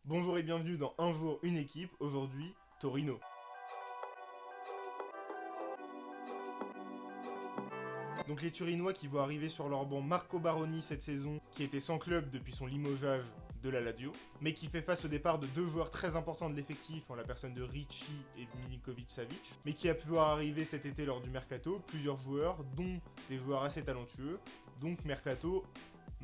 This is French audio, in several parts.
Bonjour et bienvenue dans Un jour, une équipe, aujourd'hui Torino. Donc les Turinois qui voient arriver sur leur banc Marco Baroni cette saison, qui était sans club depuis son limogeage de la Lazio, mais qui fait face au départ de deux joueurs très importants de l'effectif en la personne de Ricci et Milinkovic-Savic, mais qui a pu voir arriver cet été lors du Mercato plusieurs joueurs, dont des joueurs assez talentueux, donc Mercato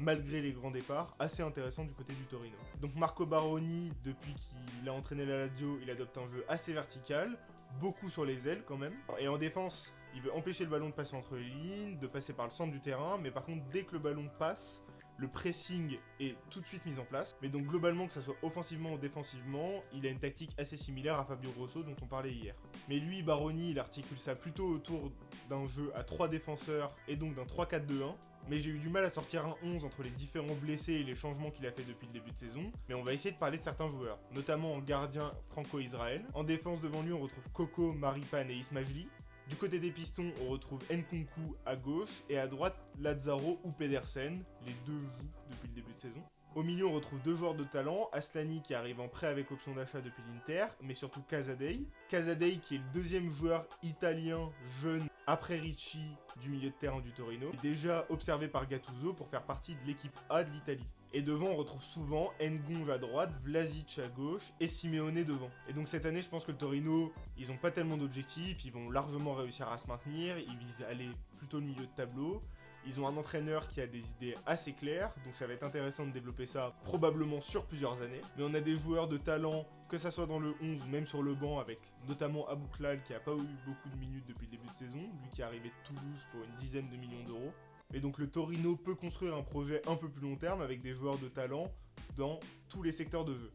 malgré les grands départs, assez intéressant du côté du Torino. Donc Marco Baroni, depuis qu'il a entraîné la Lazio, il adopte un jeu assez vertical, beaucoup sur les ailes quand même, et en défense, il veut empêcher le ballon de passer entre les lignes, de passer par le centre du terrain, mais par contre, dès que le ballon passe, le pressing est tout de suite mis en place. Mais donc globalement, que ça soit offensivement ou défensivement, il a une tactique assez similaire à Fabio Grosso dont on parlait hier. Mais lui, Baroni, il articule ça plutôt autour d'un jeu à 3 défenseurs et donc d'un 3-4-2-1. Mais j'ai eu du mal à sortir un 11 entre les différents blessés et les changements qu'il a fait depuis le début de saison. Mais on va essayer de parler de certains joueurs, notamment en gardien Franco-Israël. En défense devant lui, on retrouve Coco, Maripane et Ismajli. Du côté des pistons, on retrouve Nkunku à gauche et à droite Lazzaro ou Pedersen. Les deux jouent depuis le début de saison. Au milieu, on retrouve deux joueurs de talent, Aslani qui arrive en prêt avec option d'achat depuis l'Inter, mais surtout Casadei. Casadei qui est le deuxième joueur italien jeune après Ricci du milieu de terrain du Torino, déjà observé par Gattuso pour faire partie de l'équipe A de l'Italie. Et devant, on retrouve souvent Ngonge à droite, Vlasic à gauche et Simeone devant. Et donc cette année, je pense que le Torino, ils ont pas tellement d'objectifs, ils vont largement réussir à se maintenir, ils visent à aller plutôt le milieu de tableau. Ils ont un entraîneur qui a des idées assez claires, donc ça va être intéressant de développer ça probablement sur plusieurs années. Mais on a des joueurs de talent, que ça soit dans le 11 ou même sur le banc, avec notamment Abouklal qui a pas eu beaucoup de minutes depuis le début de saison, lui qui est arrivé de Toulouse pour une dizaine de millions d'euros. Et donc le Torino peut construire un projet un peu plus long terme avec des joueurs de talent dans tous les secteurs de jeu.